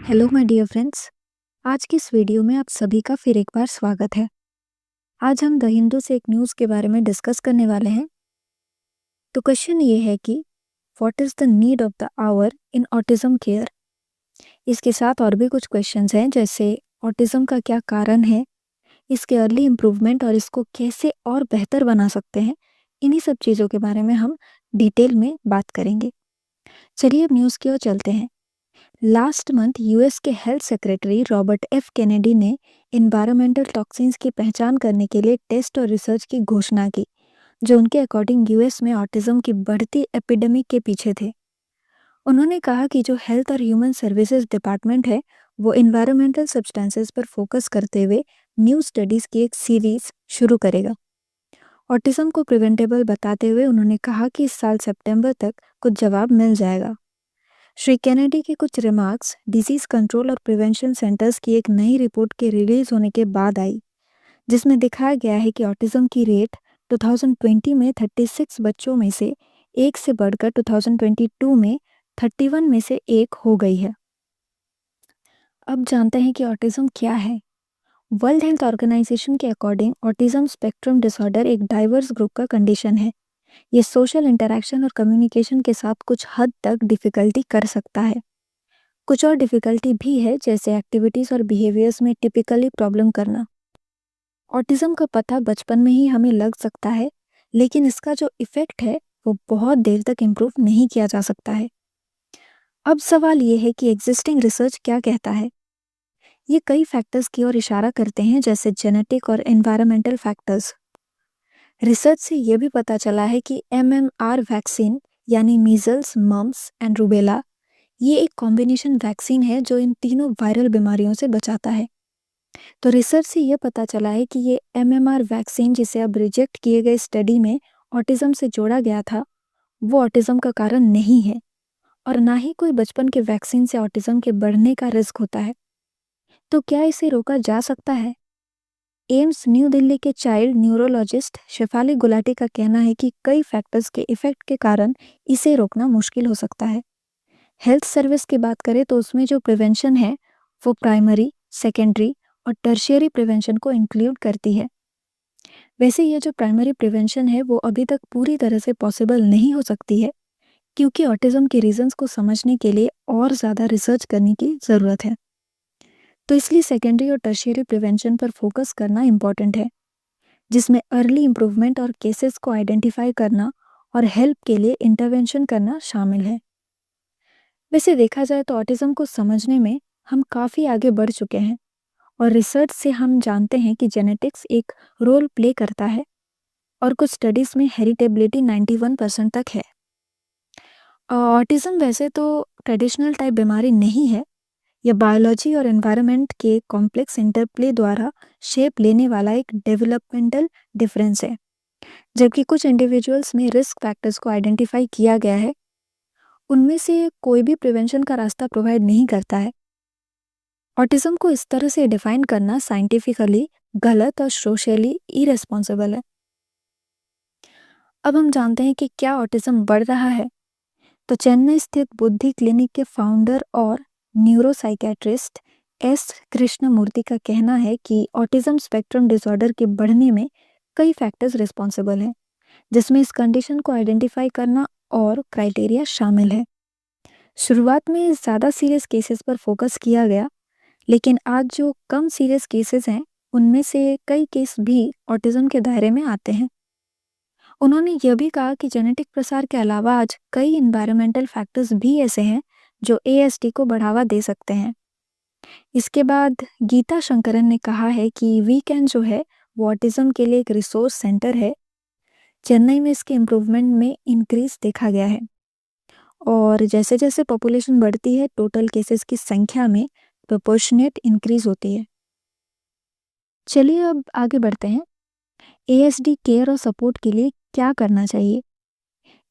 Hello my dear friends. आज की इस वीडियो में आप सभी का फिर एक बार स्वागत है। आज हम द हिंदू से एक न्यूज़ के बारे में डिस्कस करने वाले हैं। तो क्वेश्चन ये है कि what is the need of the hour in autism care. इसके साथ और भी कुछ क्वेश्चंस हैं, जैसे ऑटिज्म का क्या कारण है, इसके अर्ली इम्प्रूवमेंट और इसको कैसे और बेहतर बना सकते हैं। इन्हीं सब चीज़ों के बारे में हम डिटेल में बात करेंगे। चलिए अब न्यूज़ की ओर चलते हैं। लास्ट मंथ यूएस के health secretary Robert F Kennedy ने इन्वायरमेंटल टॉक्सिन्स की पहचान करने के लिए टेस्ट और रिसर्च की घोषणा की, जो उनके अकॉर्डिंग यूएस में ऑटिज्म की बढ़ती एपिडेमिक के पीछे थे। उन्होंने कहा कि जो हेल्थ और ह्यूमन सर्विसेज डिपार्टमेंट है, वो इन्वायरमेंटल सब्सटेंसेस पर फोकस करते हुए न्यू स्टडीज़ की एक सीरीज शुरू करेगा। ऑटिज्म को प्रिवेंटेबल बताते हुए उन्होंने कहा कि इस साल सितंबर तक कुछ जवाब मिल जाएगा। श्री कैनेडी के कुछ रिमार्क्स डिजीज कंट्रोल और प्रिवेंशन सेंटर्स की एक नई रिपोर्ट के रिलीज होने के बाद आई, जिसमें दिखाया गया है कि ऑटिज्म की रेट 2020 में 36 बच्चों में से एक से बढ़कर 2022 में 31 में से एक हो गई है। अब जानते हैं कि ऑटिज्म क्या है। वर्ल्ड हेल्थ ऑर्गेनाइजेशन के अकॉर्डिंग ऑटिज्म स्पेक्ट्रम डिसऑर्डर एक डाइवर्स ग्रुप का कंडीशन है। ये सोशल इंटरैक्शन और कम्युनिकेशन के साथ कुछ हद तक डिफिकल्टी कर सकता है। कुछ और डिफिकल्टी भी है, जैसे एक्टिविटीज़ और बिहेवियर्स में टिपिकली प्रॉब्लम करना। ऑटिज्म का पता बचपन में ही हमें लग सकता है, लेकिन इसका जो इफ़ेक्ट है वो बहुत देर तक इम्प्रूव नहीं किया जा सकता है। अब सवाल ये है कि एग्जिस्टिंग रिसर्च क्या कहता है। ये कई फैक्टर्स की ओर इशारा करते हैं, जैसे जेनेटिक और एनवायरमेंटल फैक्टर्स। रिसर्च से ये भी पता चला है कि MMR वैक्सीन यानी मीजल्स, मम्स एंड रूबेला, ये एक कॉम्बिनेशन वैक्सीन है जो इन तीनों वायरल बीमारियों से बचाता है। तो रिसर्च से ये पता चला है कि ये MMR वैक्सीन, जिसे अब रिजेक्ट किए गए स्टडी में ऑटिज्म से जोड़ा गया था, वो ऑटिज्म का कारण नहीं है, और ना ही कोई बचपन के वैक्सीन से ऑटिज्म के बढ़ने का रिस्क होता है। तो क्या इसे रोका जा सकता है? एम्स न्यू दिल्ली के चाइल्ड न्यूरोलॉजिस्ट शेफाली गुलाटी का कहना है कि कई फैक्टर्स के इफेक्ट के कारण इसे रोकना मुश्किल हो सकता है। हेल्थ सर्विस की बात करें तो उसमें जो प्रिवेंशन है वो प्राइमरी, सेकेंडरी और टर्शियरी प्रिवेंशन को इंक्लूड करती है। वैसे ये जो प्राइमरी प्रिवेंशन है वो अभी तक पूरी तरह से पॉसिबल नहीं हो सकती है, क्योंकि ऑटिज्म के रीजंस को समझने के लिए और ज़्यादा रिसर्च करने की ज़रूरत है। तो इसलिए सेकेंडरी और टर्शियरी प्रिवेंशन पर फोकस करना इम्पॉर्टेंट है, जिसमें अर्ली इम्प्रूवमेंट और केसेस को आइडेंटिफाई करना और हेल्प के लिए इंटरवेंशन करना शामिल है। वैसे देखा जाए तो ऑटिज्म को समझने में हम काफ़ी आगे बढ़ चुके हैं, और रिसर्च से हम जानते हैं कि जेनेटिक्स एक रोल प्ले करता है, और कुछ स्टडीज़ में हेरिटेबिलिटी 91% तक है। ऑटिज्म वैसे तो ट्रेडिशनल टाइप बीमारी नहीं है, यह बायोलॉजी और एनवायरनमेंट के कॉम्प्लेक्स इंटरप्ले द्वारा शेप लेने वाला एक डेवलपमेंटल डिफरेंस है। जबकि कुछ इंडिविजुअल्स में रिस्क फैक्टर्स को आइडेंटिफाई किया गया है, उनमें से कोई भी प्रिवेंशन का रास्ता प्रोवाइड नहीं करता है। ऑटिज्म को इस तरह से डिफाइन करना साइंटिफिकली गलत और सोशली इरेस्पॉन्सिबल है। अब हम जानते हैं कि क्या ऑटिज्म बढ़ रहा है। तो चेन्नई स्थित बुद्धि क्लिनिक के फाउंडर और न्यूरोसाइकेट्रिस्ट एस कृष्णमूर्ति का कहना है कि ऑटिज्म स्पेक्ट्रम डिसऑर्डर के बढ़ने में कई फैक्टर्स रिस्पॉन्सिबल हैं, जिसमें इस कंडीशन को आइडेंटिफाई करना और क्राइटेरिया शामिल है। शुरुआत में ज़्यादा सीरियस केसेस पर फोकस किया गया, लेकिन आज जो कम सीरियस केसेस हैं, उनमें से कई केस भी ऑटिज्म के दायरे में आते हैं। उन्होंने यह भी कहा कि जेनेटिक प्रसार के अलावा आज कई इन्वायरमेंटल फैक्टर्स भी ऐसे हैं जो ASD को बढ़ावा दे सकते हैं। इसके बाद गीता शंकरन ने कहा है कि वीकेंड जो है वो ऑटिज्म के लिए एक रिसोर्स सेंटर है। चेन्नई में इसके इम्प्रूवमेंट में इंक्रीज देखा गया है, और जैसे जैसे पॉपुलेशन बढ़ती है टोटल केसेस की संख्या में प्रोपोर्शनेट इंक्रीज होती है। चलिए अब आगे बढ़ते हैं। ASD केयर और सपोर्ट के लिए क्या करना चाहिए,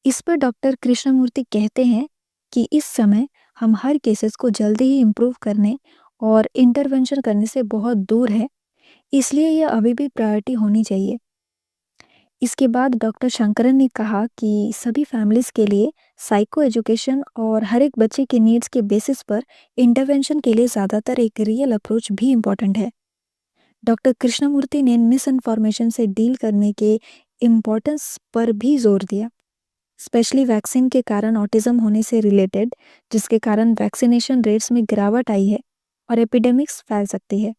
इस पर डॉक्टर कृष्णमूर्ति कहते हैं कि इस समय हम हर केसेस को जल्दी ही इम्प्रूव करने और इंटरवेंशन करने से बहुत दूर है, इसलिए यह अभी भी प्रायोरिटी होनी चाहिए। इसके बाद डॉक्टर शंकरन ने कहा कि सभी फैमिलीज़ के लिए साइको एजुकेशन और हर एक बच्चे के नीड्स के बेसिस पर इंटरवेंशन के लिए ज़्यादातर एक रियल अप्रोच भी इम्पॉर्टेंट है। डॉक्टर कृष्णमूर्ति ने मिस इन्फॉर्मेशन से डील करने के इम्पोर्टेंस पर भी जोर दिया, स्पेशली वैक्सीन के कारण ऑटिज्म होने से रिलेटेड, जिसके कारण वैक्सीनेशन रेट्स में गिरावट आई है और एपिडेमिक्स फैल सकती है।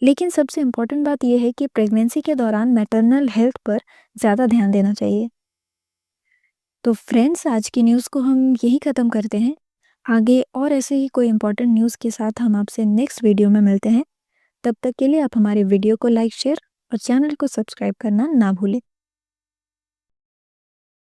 लेकिन सबसे इम्पोर्टेंट बात यह है कि प्रेगनेंसी के दौरान मैटरनल हेल्थ पर ज़्यादा ध्यान देना चाहिए। तो फ्रेंड्स, आज की न्यूज़ को हम यही ख़त्म करते हैं। आगे और ऐसे ही कोई इम्पोर्टेंट न्यूज़ के साथ हम आपसे नेक्स्ट वीडियो में मिलते हैं। तब तक के लिए आप हमारे वीडियो को लाइक, शेयर और चैनल को सब्सक्राइब करना ना भूलें।